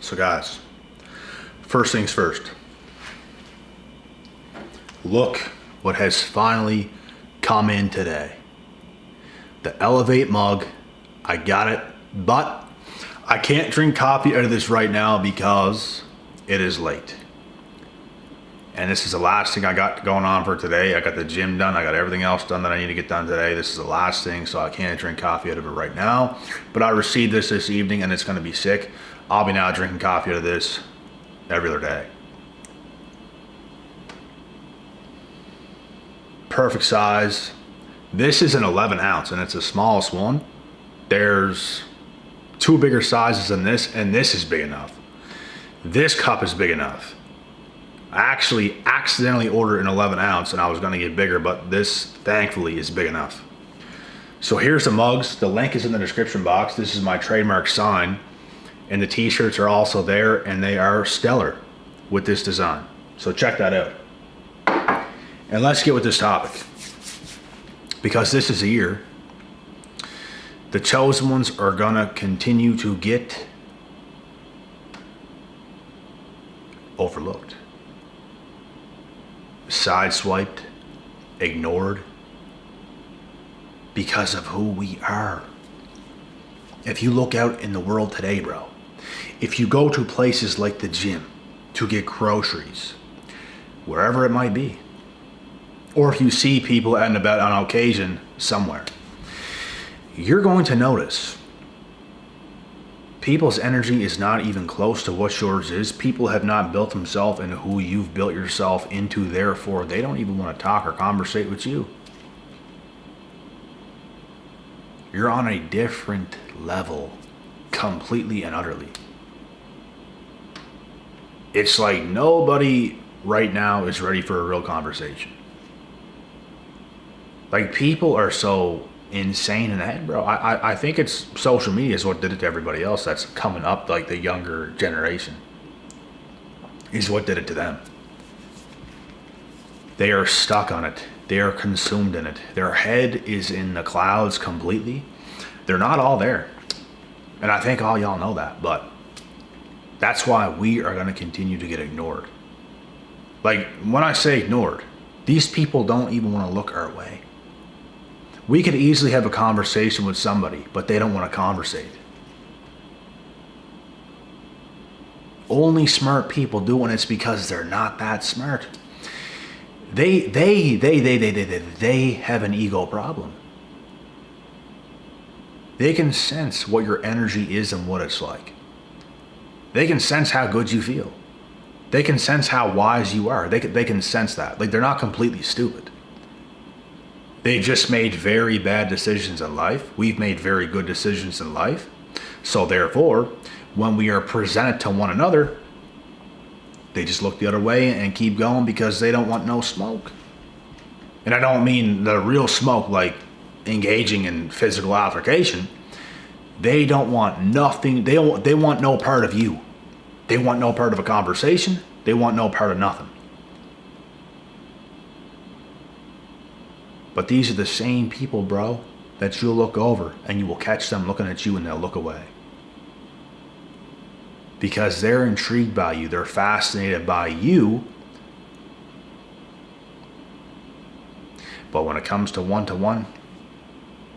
So guys, first things first. Look what has finally come in today. The Elevate mug. I got it, but I can't drink coffee out of this right now because it is late. And this is the last thing I got going on for today. I got the gym done. I got everything else done that I need to get done today. This is the last thing, so I can't drink coffee out of it right now. But I received this evening, and it's going to be sick. I'll be now drinking coffee out of this every other day. Perfect size. This is an 11 ounce, and it's the smallest one. There's two bigger sizes than this, and this is big enough. This cup is big enough. I actually accidentally ordered an 11 ounce and I was going to get bigger, but this thankfully is big enough. So here's the mugs. The link is in the description box. This is my trademark sign, and the t-shirts are also there, and they are stellar with this design. So check that out. And let's get with this topic, because this is a year the chosen ones are going to continue to get overlooked, sideswiped, ignored, because of who we are. If you look out in the world today, bro, if you go to places like the gym to get groceries, wherever it might be, or if you see people out and about on occasion somewhere, you're going to notice people's energy is not even close to what yours is. People have not built themselves into who you've built yourself into. Therefore, they don't even want to talk or conversate with you. You're on a different level, completely and utterly. It's like nobody right now is ready for a real conversation. Like, people are so insane in the head, bro. I think it's social media is what did it to everybody else that's coming up, like the younger generation, is what did it to them. They are stuck on it. They are consumed in it. Their head is in the clouds completely. They're not all there. And I think all y'all know that, but that's why we are going to continue to get ignored. Like, when I say ignored, these people don't even want to look our way. We could easily have a conversation with somebody, but they don't want to conversate. Only smart people do, and it's because they're not that smart. They have an ego problem. They can sense what your energy is and what it's like. They can sense how good you feel. They can sense how wise you are. They can sense that. Like, they're not completely stupid. They just made very bad decisions in life. We've made very good decisions in life. So therefore, when we are presented to one another, they just look the other way and keep going because they don't want no smoke. And I don't mean the real smoke, like engaging in physical altercation. They don't want nothing. They want no part of you. They want no part of a conversation. They want no part of nothing. But these are the same people, bro, that you'll look over and you will catch them looking at you and they'll look away. Because they're intrigued by you. They're fascinated by you. But when it comes to one-to-one,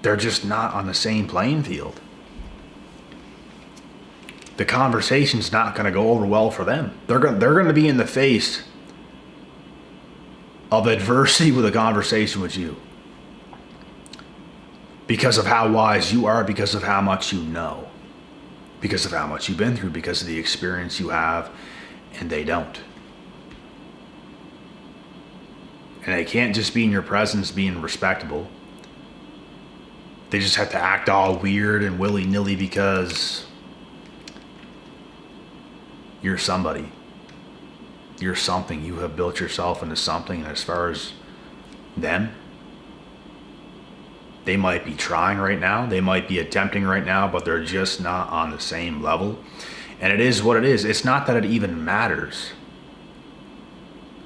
they're just not on the same playing field. The conversation's not going to go over well for them. They're going to be in the face of adversity with a conversation with you. Because of how wise you are, because of how much you know, because of how much you've been through, because of the experience you have, and they don't. And they can't just be in your presence being respectable. They just have to act all weird and willy-nilly because you're somebody. You're something. You have built yourself into something. And as far as them, they might be trying right now. They might be attempting right now, but they're just not on the same level. And it is what it is. It's not that it even matters.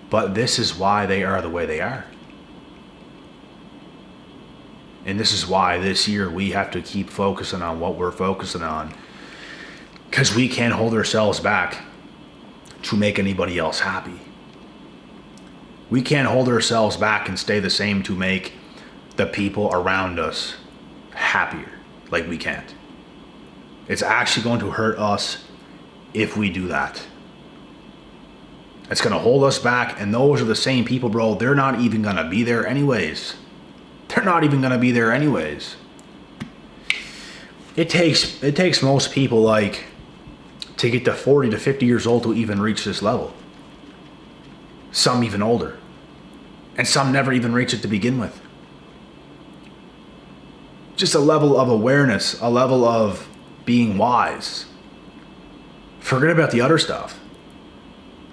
But this is why they are the way they are. And this is why this year we have to keep focusing on what we're focusing on. Because we can't hold ourselves back to make anybody else happy. We can't hold ourselves back and stay the same to make the people around us happier. Like, we can't. It's actually going to hurt us if we do that. It's going to hold us back, and those are the same people, bro. They're not even going to be there anyways. They're not even going to be there anyways. It takes most people, like, to get to 40 to 50 years old to even reach this level. Some even older. And some never even reach it to begin with. Just a level of awareness, a level of being wise. Forget about the other stuff.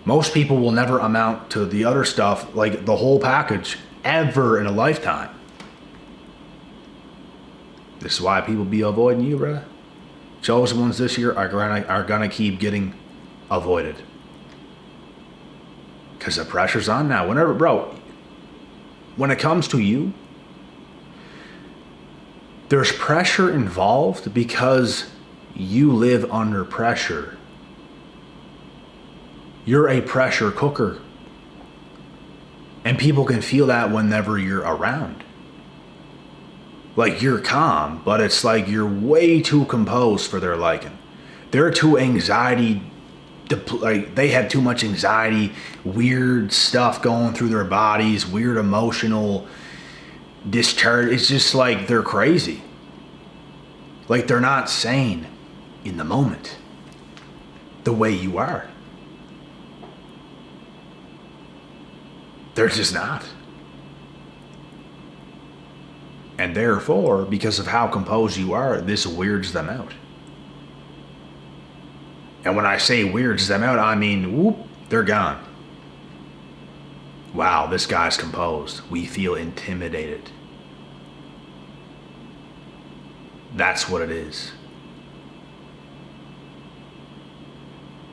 Most people will never amount to the other stuff, like the whole package, ever in a lifetime. This is why people be avoiding you, bruh. Chosen ones this year are gonna keep getting avoided. Because the pressure's on now. When it comes to you, there's pressure involved because you live under pressure. You're a pressure cooker. And people can feel that whenever you're around. Like, you're calm, but it's like you're way too composed for their liking. They're too anxiety, like they have too much anxiety, weird stuff going through their bodies, weird emotional discharge. It's just like they're crazy. Like, they're not sane in the moment the way you are. They're just not. And therefore, because of how composed you are, this weirds them out. And when I say weirds them out, I mean, whoop, they're gone. Wow, this guy's composed. We feel intimidated. That's what it is.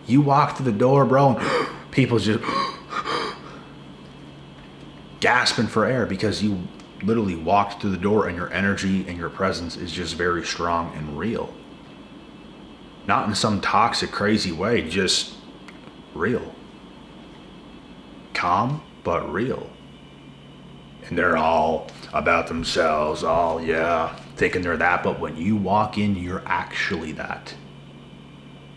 You walk through the door, bro, and people just gasping for air because you literally walked through the door and your energy and your presence is just very strong and real. Not in some toxic, crazy way, just real. Calm, but real. And they're all about themselves, all, yeah, thinking they're that, but when you walk in, you're actually that.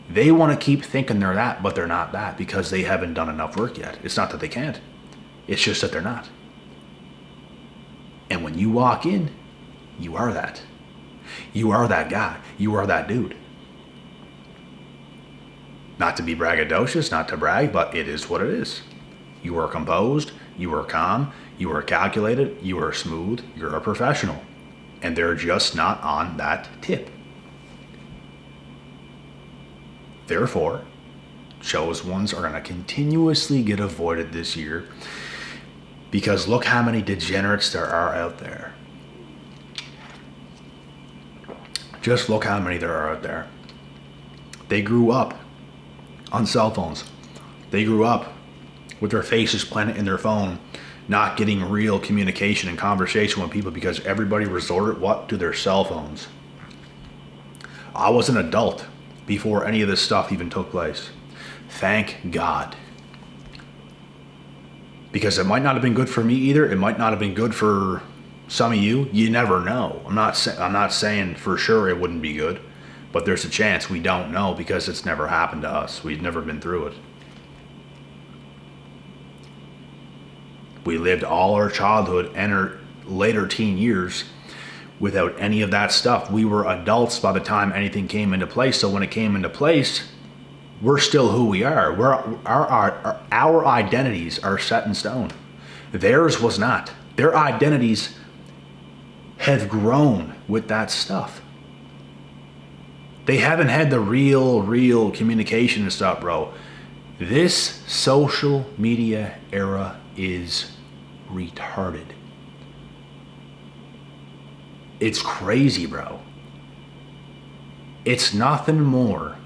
They want to keep thinking they're that, but they're not that because they haven't done enough work yet. It's not that they can't. It's just that they're not. And when you walk in, you are that. You are that guy. You are that dude. Not to be braggadocious, not to brag, but it is what it is. You are composed, you are calm, you are calculated, you are smooth, you're a professional. And they're just not on that tip. Therefore, chosen ones are going to continuously get avoided this year because look how many degenerates there are out there. Just look how many there are out there. They grew up on cell phones. They grew up with their faces planted in their phone, not getting real communication and conversation with people because everybody resorted to their cell phones. I was an adult before any of this stuff even took place. Thank God. Because it might not have been good for me either. It might not have been good for some of you. You never know. I'm not saying for sure it wouldn't be good, but there's a chance we don't know because it's never happened to us. We've never been through it. We lived all our childhood and our later teen years without any of that stuff. We were adults by the time anything came into place. So when it came into place, we're still who we are. Our identities are set in stone. Theirs was not. Their identities have grown with that stuff. They haven't had the real communication and stuff, bro. This social media era is retarded. It's crazy, bro. It's nothing more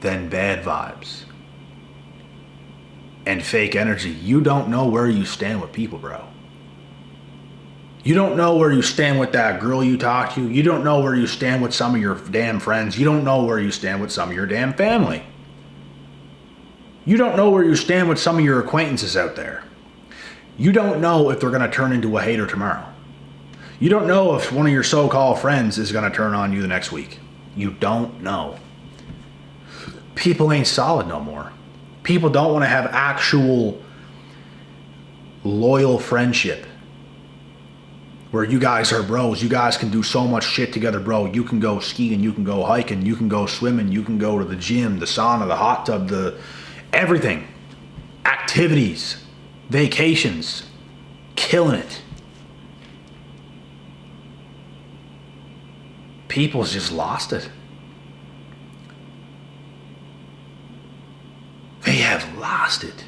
than bad vibes and fake energy. You don't know where you stand with people, bro. You don't know where you stand with that girl you talk to. You don't know where you stand with some of your damn friends. You don't know where you stand with some of your damn family. You don't know where you stand with some of your acquaintances out there. You don't know if they're going to turn into a hater tomorrow. You don't know if one of your so-called friends is going to turn on you the next week. You don't know. People ain't solid no more. People don't want to have actual loyal friendship where you guys are bros. You guys can do so much shit together, bro. You can go skiing, you can go hiking, you can go swimming, you can go to the gym, the sauna, the hot tub, the everything. Activities, vacations, killing it. People's just lost it. They have lost it.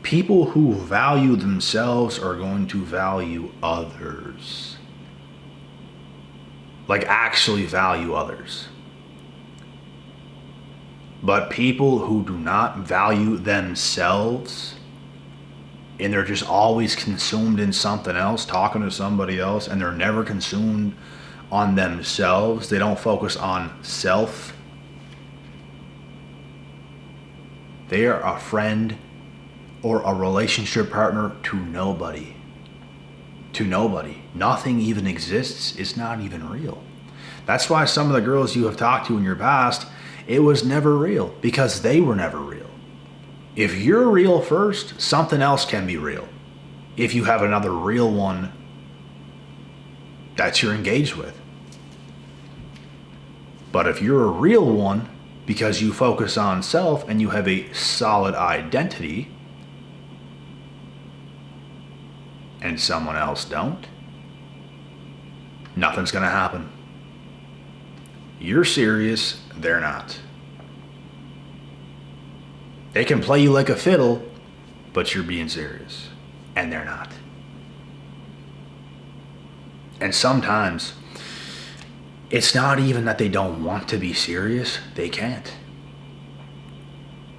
People who value themselves are going to value others. Like actually value others. But people who do not value themselves and they're just always consumed in something else, talking to somebody else, and they're never consumed on themselves. They don't focus on self. They are a friend or a relationship partner to nobody. To nobody. Nothing even exists. It's not even real. That's why some of the girls you have talked to in your past, it was never real because they were never real. If you're real first, something else can be real. If you have another real one that you're engaged with. But if you're a real one because you focus on self and you have a solid identity and someone else don't, nothing's gonna happen. You're serious, they're not. They can play you like a fiddle, but you're being serious, and they're not. And sometimes, it's not even that they don't want to be serious, they can't.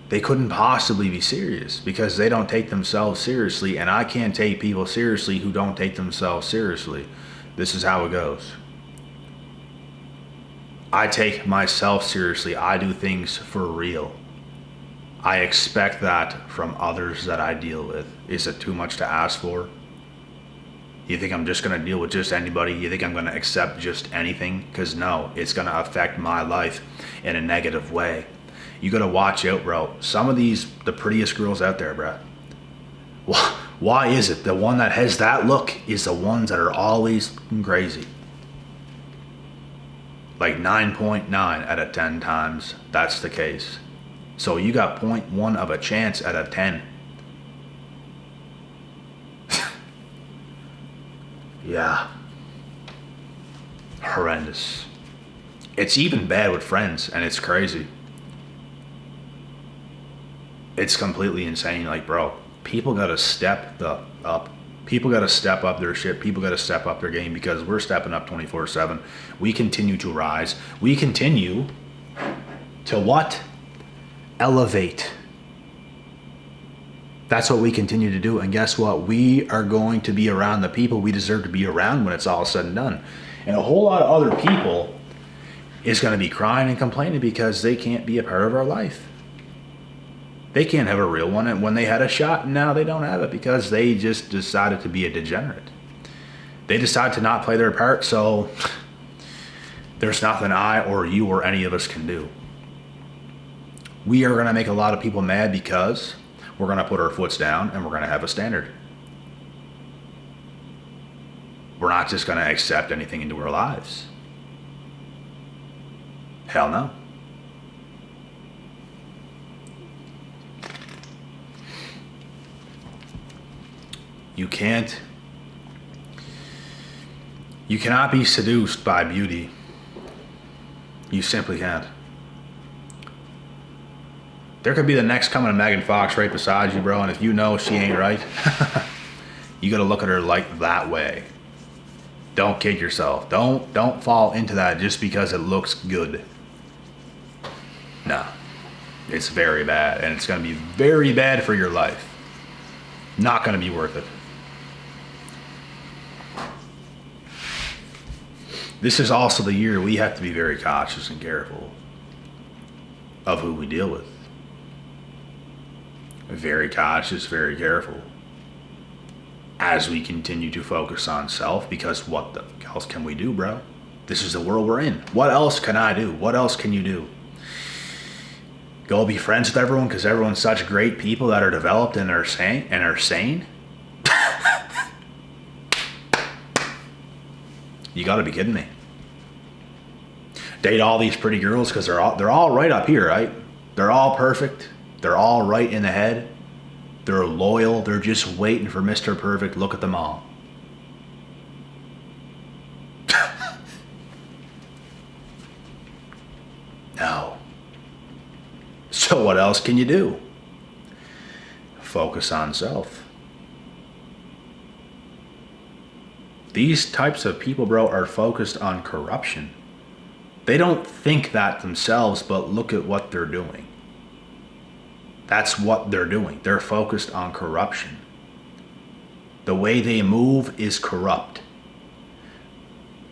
They couldn't possibly be serious because they don't take themselves seriously, and I can't take people seriously who don't take themselves seriously. This is how it goes. I take myself seriously. I do things for real. I expect that from others that I deal with. Is it too much to ask for? You think I'm just going to deal with just anybody? You think I'm going to accept just anything? Because no, it's going to affect my life in a negative way. You got to watch out, bro. Some of these, the prettiest girls out there, bro. Why is it the one that has that look is the ones that are always crazy? Like 9.9 out of 10 times, that's the case. So you got 0.1 of a chance out of 10. Yeah. Horrendous. It's even bad with friends, and it's crazy. It's completely insane. Like, bro, people gotta step up. People gotta step up their shit. People gotta step up their game because we're stepping up 24/7. We continue to rise. We continue to what? Elevate. That's what we continue to do. And guess what? We are going to be around the people we deserve to be around when it's all said and done. And a whole lot of other people is going to be crying and complaining because they can't be a part of our life. They can't have a real one, and when they had a shot, now they don't have it because they just decided to be a degenerate. They decide to not play their part, so there's nothing I or you or any of us can do. We are going to make a lot of people mad because we're going to put our foots down and we're going to have a standard. We're not just going to accept anything into our lives. Hell no. You cannot be seduced by beauty. You simply can't. There could be the next coming of Megan Fox right beside you, bro, and if you know she ain't right, you gotta look at her like that way. Don't kid yourself. Don't fall into that just because it looks good. No. It's very bad, and it's gonna be very bad for your life. Not going to be worth it. This is also the year we have to be very cautious and careful of who we deal with. Very cautious, very careful. As we continue to focus on self, because what the else can we do, bro? This is the world we're in. What else can I do? What else can you do? Go be friends with everyone because everyone's such great people that are developed and are sane? You gotta be kidding me. Date all these pretty girls because they're all right up here, right? They're all perfect. They're all right in the head. They're loyal. They're just waiting for Mr. Perfect. Look at them all. No. So what else can you do? Focus on self. These types of people, bro, are focused on corruption. They don't think that themselves, but look at what they're doing. That's what they're doing. They're focused on corruption. The way they move is corrupt.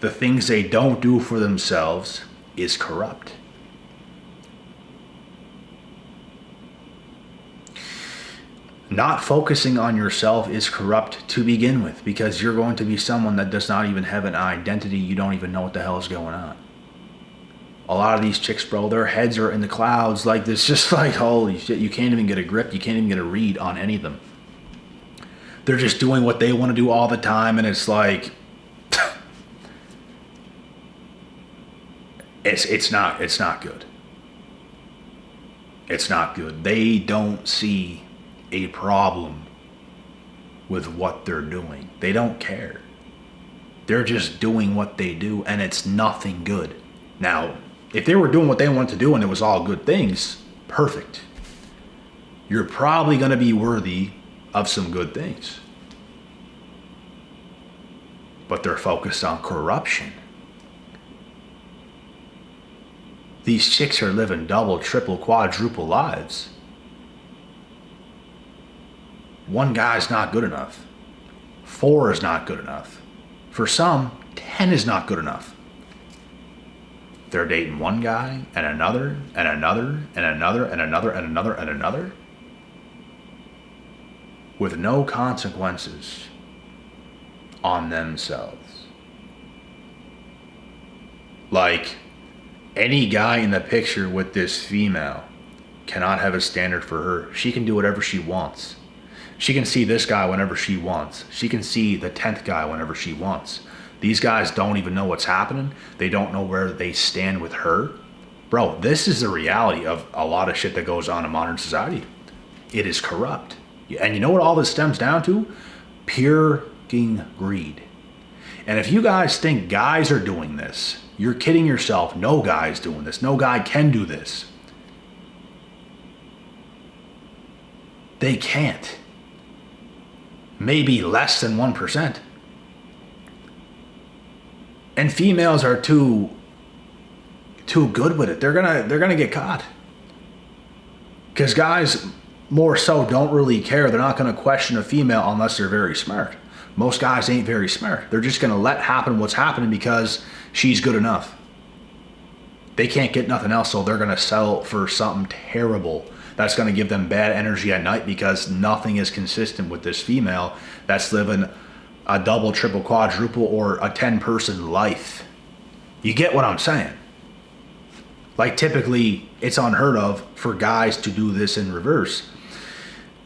The things they don't do for themselves is corrupt. Not focusing on yourself is corrupt to begin with, because you're going to be someone that does not even have an identity. You don't even know what the hell is going on. A lot of these chicks, bro, their heads are in the clouds. Like, this, just like, holy shit, you can't even get a grip. You can't even get a read on any of them. They're just doing what they want to do all the time, and it's like, it's not good. It's not good. They don't see a problem with what they're doing. They don't care. They're just doing what they do, and it's nothing good. Now, if they were doing what they wanted to do and it was all good things, perfect. You're probably going to be worthy of some good things. But they're focused on corruption. These chicks are living double, triple, quadruple lives. One guy's not good enough. 4 is not good enough. For some, 10 is not good enough. They're dating one guy and another and another and another and another and another and another with no consequences on themselves. Like, any guy in the picture with this female cannot have a standard for her. She can do whatever she wants. She can see this guy whenever she wants. She can see the 10th guy whenever she wants. These guys don't even know what's happening. They don't know where they stand with her. Bro, this is the reality of a lot of shit that goes on in modern society. It is corrupt. And you know what all this stems down to? Pure fucking greed. And if you guys think guys are doing this, you're kidding yourself. No guy's doing this. No guy can do this. They can't. Maybe less than 1%. And females are too good with it. They're gonna get caught. Because guys more so don't really care. They're not gonna question a female unless they're very smart. Most guys ain't very smart. They're just gonna let happen what's happening because she's good enough. They can't get nothing else, so they're gonna settle for something terrible that's gonna give them bad energy at night, because nothing is consistent with this female that's living a double, triple, quadruple, or a 10-person life. You get what I'm saying? Like, typically, it's unheard of for guys to do this in reverse.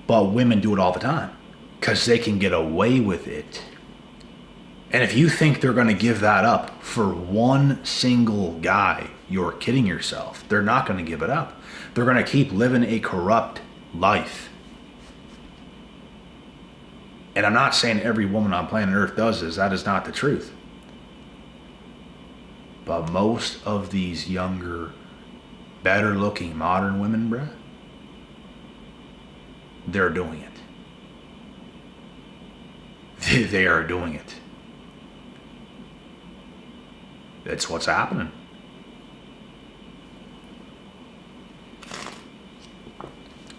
But women do it all the time because they can get away with it. And if you think they're going to give that up for one single guy, you're kidding yourself. They're not going to give it up. They're going to keep living a corrupt life. And I'm not saying every woman on planet Earth does this. That is not the truth. But most of these younger, better looking modern women, bruh, they're doing it. They are doing it. That's what's happening.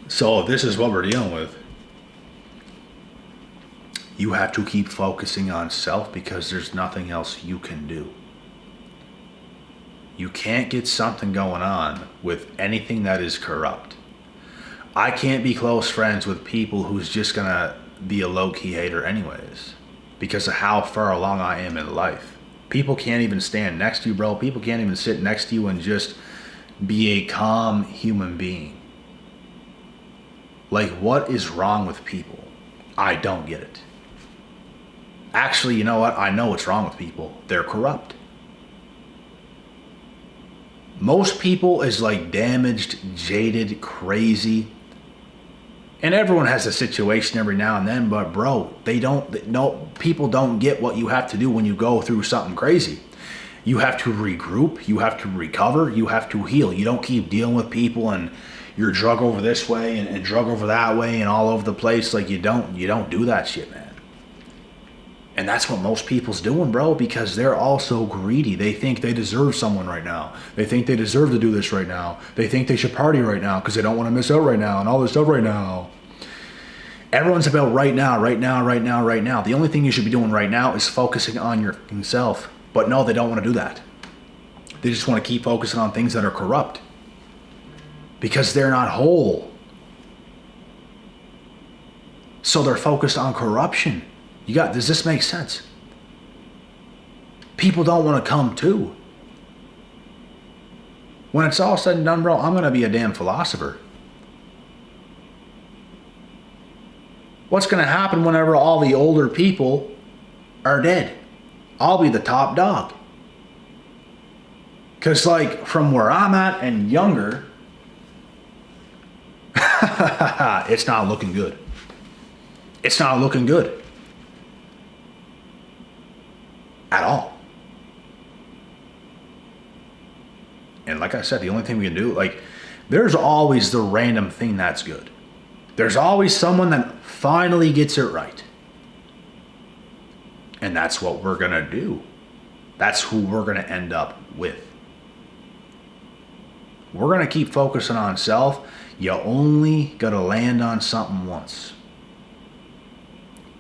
So this is what we're dealing with. You have to keep focusing on self because there's nothing else you can do. You can't get something going on with anything that is corrupt. I can't be close friends with people who's just gonna be a low-key hater anyways because of how far along I am in life. People can't even stand next to you, bro. People can't even sit next to you and just be a calm human being. Like, what is wrong with people? I don't get it. Actually, you know what? I know what's wrong with people. They're corrupt. Most people is like damaged, jaded, crazy. And everyone has a situation every now and then, but bro, people don't get what you have to do when you go through something crazy. You have to regroup, you have to recover, you have to heal. You don't keep dealing with people and you're drug over this way and drug over that way and all over the place. Like you don't do that shit, man. And that's what most people's doing, bro, because they're all so greedy. They think they deserve someone right now. They think they deserve to do this right now. They think they should party right now because they don't want to miss out right now and all this stuff right now. Everyone's about right now, right now, right now, right now. The only thing you should be doing right now is focusing on yourself. But no, they don't want to do that. They just want to keep focusing on things that are corrupt because they're not whole. So they're focused on corruption. Does this make sense? People don't want to come to. When it's all said and done, bro, I'm going to be a damn philosopher. What's going to happen whenever all the older people are dead? I'll be the top dog. Because, like, from where I'm at and younger, it's not looking good. It's not looking good. At all. And like I said, the only thing we can do, like, there's always the random thing that's good. There's always someone that finally gets it right. And that's what we're going to do. That's who we're going to end up with. We're going to keep focusing on self. You only got to land on something once.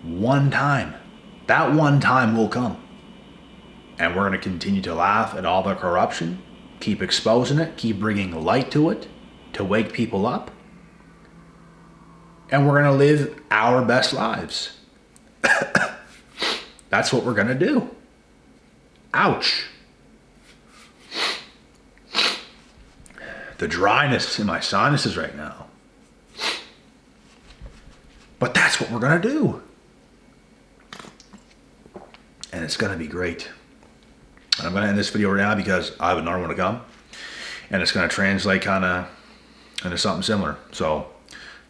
One time. That one time will come. And we're going to continue to laugh at all the corruption, keep exposing it, keep bringing light to it, to wake people up. And we're going to live our best lives. That's what we're going to do. Ouch. The dryness in my sinuses right now. But that's what we're going to do. And it's going to be great. And I'm going to end this video right now because I have another one to come. And it's going to translate kind of into something similar. So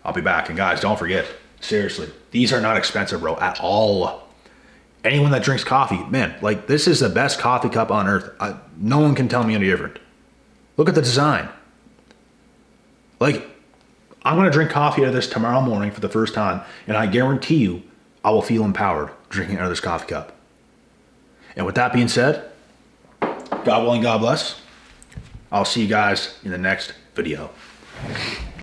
I'll be back. And guys, don't forget, seriously, these are not expensive, bro, at all. Anyone that drinks coffee, man, like this is the best coffee cup on earth. No one can tell me any different. Look at the design. Like, I'm going to drink coffee out of this tomorrow morning for the first time. And I guarantee you, I will feel empowered drinking out of this coffee cup. And with that being said, God willing, God bless. I'll see you guys in the next video.